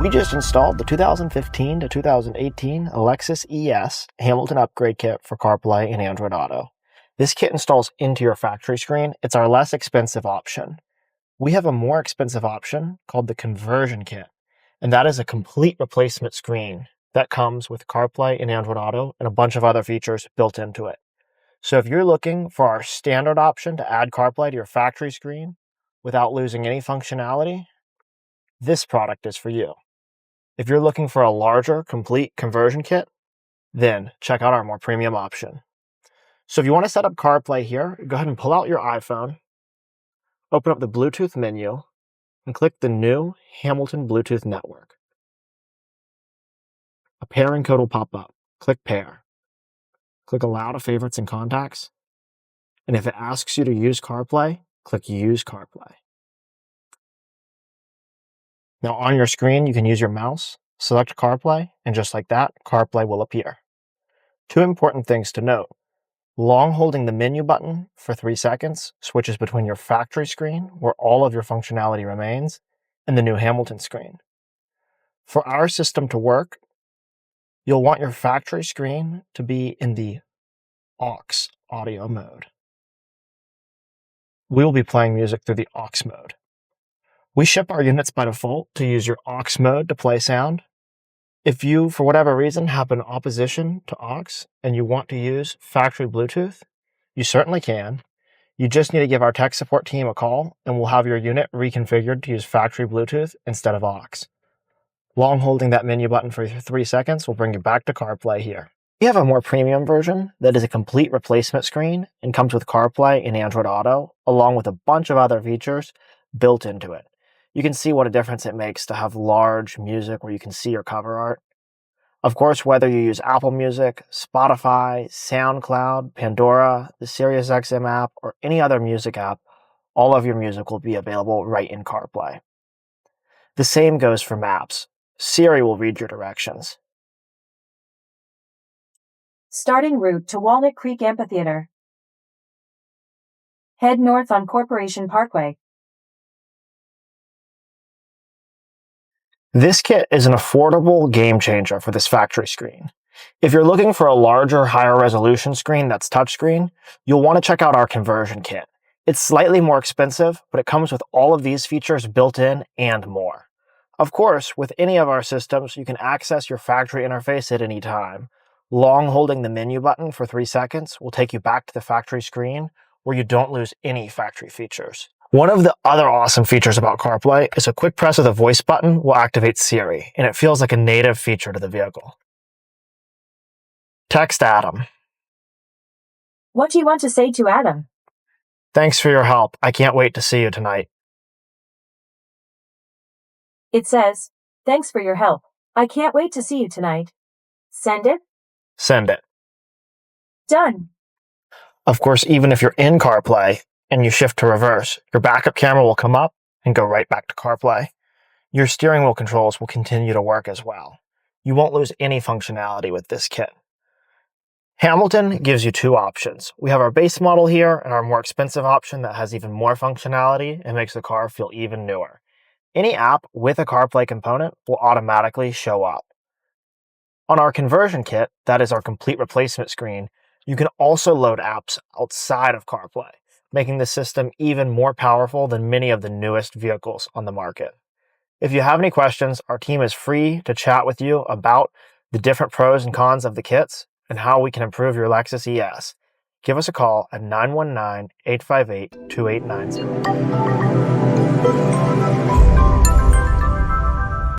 We just installed the 2015 to 2018 Lexus ES Hamilton Upgrade Kit for CarPlay and Android Auto. This kit installs into your factory screen. It's our less expensive option. We have a more expensive option called the Conversion Kit, and that is a complete replacement screen that comes with CarPlay and Android Auto and a bunch of other features built into it. So if you're looking for our standard option to add CarPlay to your factory screen without losing any functionality, this product is for you. If you're looking for a larger, complete conversion kit, then check out our more premium option. So if you want to set up CarPlay here, go ahead and pull out your iPhone, open up the Bluetooth menu, and click the new Hamilton Bluetooth network. A pairing code will pop up. Click Pair. Click Allow to Favorites and Contacts. And if it asks you to use CarPlay, click Use CarPlay. Now on your screen, you can use your mouse, select CarPlay, and just like that, CarPlay will appear. Two important things to note. Long holding the menu button for 3 seconds switches between your factory screen, where all of your functionality remains, and the new Hamilton screen. For our system to work, you'll want your factory screen to be in the aux audio mode. We will be playing music through the aux mode. We ship our units by default to use your aux mode to play sound. If you, for whatever reason, have an opposition to aux and you want to use factory Bluetooth, you certainly can. You just need to give our tech support team a call and we'll have your unit reconfigured to use factory Bluetooth instead of aux. Long holding that menu button for 3 seconds will bring you back to CarPlay here. We have a more premium version that is a complete replacement screen and comes with CarPlay and Android Auto, along with a bunch of other features built into it. You can see what a difference it makes to have large music where you can see your cover art. Of course, whether you use Apple Music, Spotify, SoundCloud, Pandora, the SiriusXM app, or any other music app, all of your music will be available right in CarPlay. The same goes for maps. Siri will read your directions. Starting route to Walnut Creek Amphitheater. Head north on Corporation Parkway. This kit is an affordable game changer for this factory screen. If you're looking for a larger, higher resolution screen that's touchscreen, you'll want to check out our conversion kit. It's slightly more expensive, but it comes with all of these features built in and more. Of course, with any of our systems, you can access your factory interface at any time. Long holding the menu button for 3 seconds will take you back to the factory screen where you don't lose any factory features. One of the other awesome features about CarPlay is a quick press of the voice button will activate Siri, and it feels like a native feature to the vehicle. Text Adam. What do you want to say to Adam? Thanks for your help. I can't wait to see you tonight. It says, thanks for your help. I can't wait to see you tonight. Send it? Send it. Done. Of course, even if you're in CarPlay and you shift to reverse, your backup camera will come up and go right back to CarPlay. Your steering wheel controls will continue to work as well. You won't lose any functionality with this kit. Hamilton gives you 2 options. We have our base model here and our more expensive option that has even more functionality and makes the car feel even newer. Any app with a CarPlay component will automatically show up. On our conversion kit, that is our complete replacement screen, you can also load apps outside of CarPlay, making the system even more powerful than many of the newest vehicles on the market. If you have any questions, our team is free to chat with you about the different pros and cons of the kits and how we can improve your Lexus ES. Give us a call at 919-858-2890.